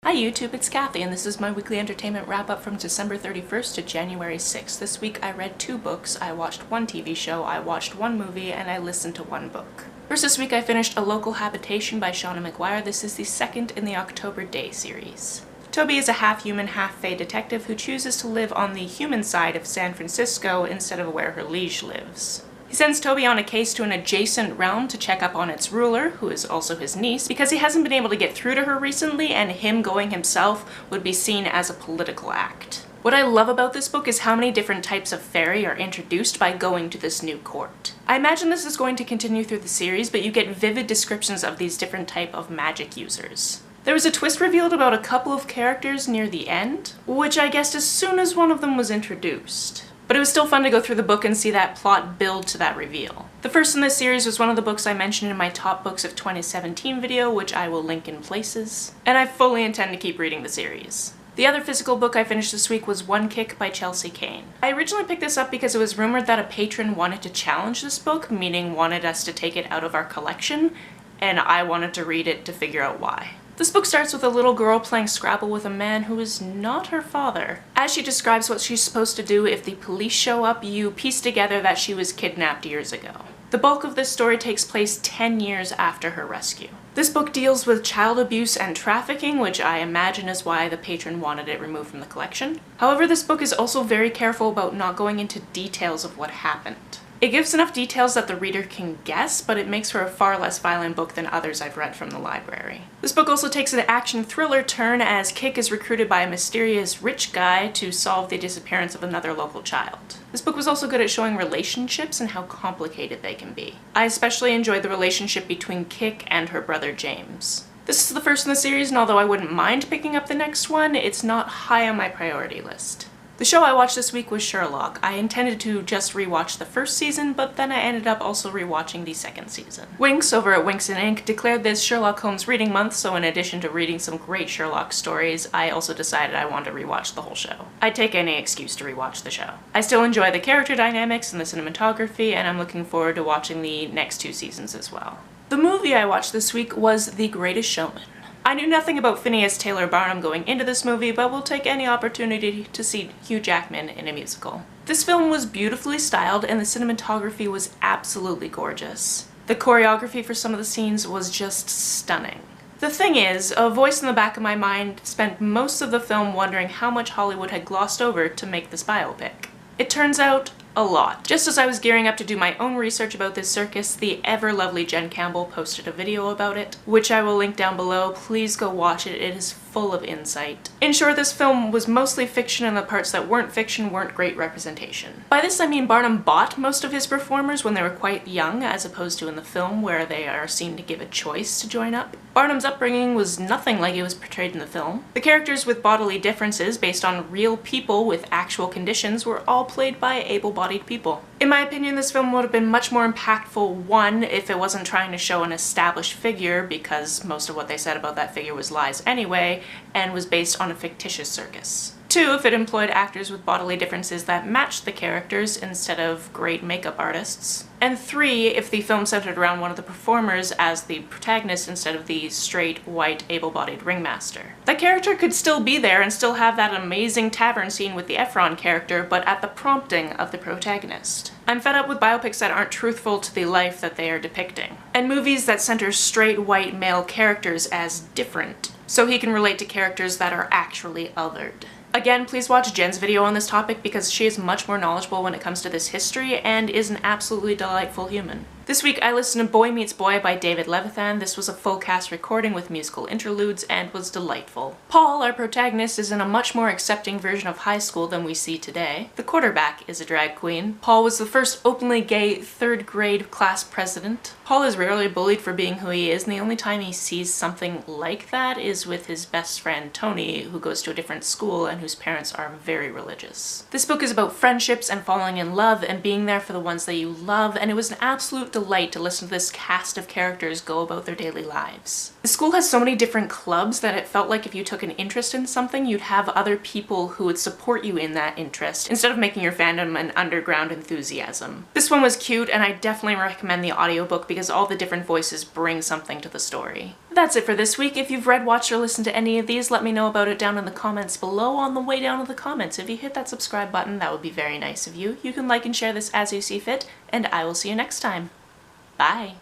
Hi YouTube, it's Kathy, and this is my weekly entertainment wrap-up from December 31st to January 6th. This week I read 2 books, I watched 1 TV show, I watched 1 movie, and I listened to 1 book. First this week I finished A Local Habitation by Shauna McGuire. This is the 2nd in the October Day series. Toby is a half-human, half-fae detective who chooses to live on the human side of San Francisco instead of where her liege lives. He sends Toby on a case to an adjacent realm to check up on its ruler, who is also his niece, because he hasn't been able to get through to her recently, and him going himself would be seen as a political act. What I love about this book is how many different types of fairy are introduced by going to this new court. I imagine this is going to continue through the series, but you get vivid descriptions of these different type of magic users. There was a twist revealed about a couple of characters near the end, which I guessed as soon as one of them was introduced. But it was still fun to go through the book and see that plot build to that reveal. The first in this series was one of the books I mentioned in my top books of 2017 video, which I will link in places. And I fully intend to keep reading the series. The other physical book I finished this week was One Kick by Chelsea Cain. I originally picked this up because it was rumored that a patron wanted to challenge this book, meaning wanted us to take it out of our collection, and I wanted to read it to figure out why. This book starts with a little girl playing Scrabble with a man who is not her father. As she describes what she's supposed to do if the police show up, you piece together that she was kidnapped years ago. The bulk of this story takes place 10 years after her rescue. This book deals with child abuse and trafficking, which I imagine is why the patron wanted it removed from the collection. However, this book is also very careful about not going into details of what happened. It gives enough details that the reader can guess, but it makes for a far less violent book than others I've read from the library. This book also takes an action thriller turn as Kik is recruited by a mysterious rich guy to solve the disappearance of another local child. This book was also good at showing relationships and how complicated they can be. I especially enjoyed the relationship between Kik and her brother James. This is the first in the series, and although I wouldn't mind picking up the next one, it's not high on my priority list. The show I watched this week was Sherlock. I intended to just rewatch the first season, but then I ended up also rewatching the 2nd season. Winx over at Winx and Ink declared this Sherlock Holmes reading month, so in addition to reading some great Sherlock stories, I also decided I wanted to rewatch the whole show. I'd take any excuse to rewatch the show. I still enjoy the character dynamics and the cinematography, and I'm looking forward to watching the next 2 seasons as well. The movie I watched this week was The Greatest Showman. I knew nothing about Phineas Taylor Barnum going into this movie, but will take any opportunity to see Hugh Jackman in a musical. This film was beautifully styled and the cinematography was absolutely gorgeous. The choreography for some of the scenes was just stunning. The thing is, a voice in the back of my mind spent most of the film wondering how much Hollywood had glossed over to make this biopic. It turns out, a lot. Just as I was gearing up to do my own research about this circus, the ever-lovely Jen Campbell posted a video about it, which I will link down below. Please go watch it, it is full of insight. In short, this film was mostly fiction and the parts that weren't fiction weren't great representation. By this I mean Barnum bought most of his performers when they were quite young, as opposed to in the film where they are seen to give a choice to join up. Barnum's upbringing was nothing like it was portrayed in the film. The characters with bodily differences based on real people with actual conditions were all played by able-bodied people. In my opinion, this film would have been much more impactful, 1, if it wasn't trying to show an established figure, because most of what they said about that figure was lies anyway, and was based on a fictitious circus. 2, if it employed actors with bodily differences that matched the characters instead of great makeup artists. And 3, if the film centered around one of the performers as the protagonist instead of the straight, white, able-bodied ringmaster. That character could still be there and still have that amazing tavern scene with the Efron character, but at the prompting of the protagonist. I'm fed up with biopics that aren't truthful to the life that they are depicting, and movies that center straight, white, male characters as different, so he can relate to characters that are actually othered. Again, please watch Jen's video on this topic because she is much more knowledgeable when it comes to this history and is an absolutely delightful human. This week I listened to Boy Meets Boy by David Levithan. This was a full cast recording with musical interludes and was delightful. Paul, our protagonist, is in a much more accepting version of high school than we see today. The quarterback is a drag queen. Paul was the first openly gay 3rd grade class president. Paul is rarely bullied for being who he is, and the only time he sees something like that is with his best friend Tony, who goes to a different school and whose parents are very religious. This book is about friendships and falling in love and being there for the ones that you love, and it was an absolute delight to listen to this cast of characters go about their daily lives. The school has so many different clubs that it felt like if you took an interest in something, you'd have other people who would support you in that interest, instead of making your fandom an underground enthusiasm. This one was cute, and I definitely recommend the audiobook because all the different voices bring something to the story. That's it for this week. If you've read, watched, or listened to any of these, let me know about it down in the comments below on the way down to the comments. If you hit that subscribe button, that would be very nice of you. You can like and share this as you see fit, and I will see you next time. Bye!